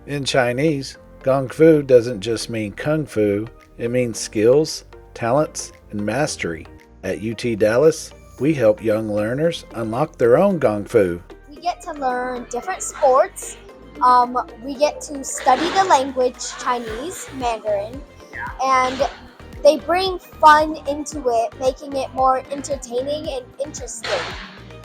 In Chinese, Gong Fu doesn't just mean Kung Fu, it means skills, talents, and mastery. At UT Dallas, we help young learners unlock their own Gong Fu. We get to learn different sports. We get to study the language Chinese, Mandarin, and they bring fun into it, making it more entertaining and interesting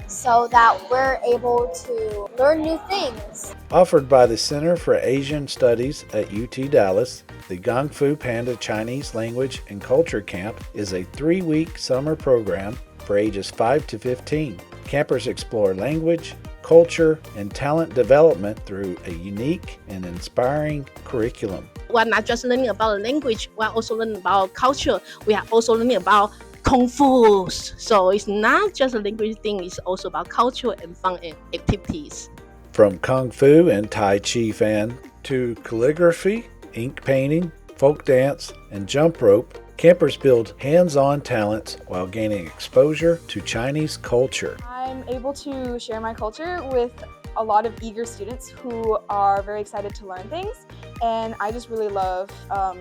so that we're able to learn new things. Offered by the Center for Asian Studies at UT Dallas, the Gong Fu Panda Chinese Language and Culture Camp is a 3-week summer program for ages 5 to 15. Campers explore language, culture, and talent development through a unique and inspiring curriculum. We're not just learning about language, we're also learning about culture. We are also learning about Kung Fu. So it's not just a language thing, it's also about culture and fun and activities. From Kung Fu and Tai Chi Fan to calligraphy, ink painting, folk dance, and jump rope, campers build hands-on talents while gaining exposure to Chinese culture. I'm able to share my culture with a lot of eager students who are very excited to learn things, and I just really love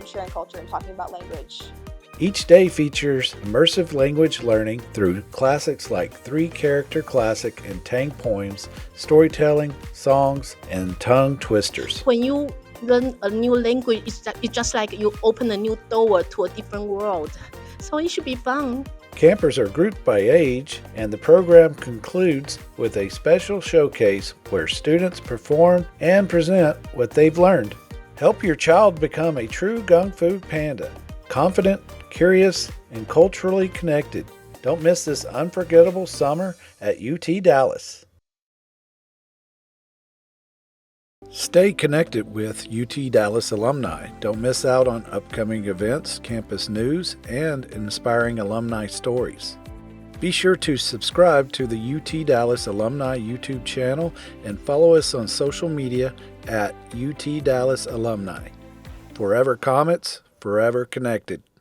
sharing culture and talking about language. Each day features immersive language learning through classics like 3-character classic and Tang poems, storytelling, songs, and tongue twisters. When you learn a new language, it's just like you open a new door to a different world. So it should be fun. Campers are grouped by age, and the program concludes with a special showcase where students perform and present what they've learned. Help your child become a true Gong Fu Panda, confident, curious, and culturally connected. Don't miss this unforgettable summer at UT Dallas. Stay connected with UT Dallas alumni. Don't miss out on upcoming events, campus news, and inspiring alumni stories. Be sure to subscribe to the UT Dallas Alumni YouTube channel and follow us on social media at UT Dallas Alumni. Forever Comets, forever connected.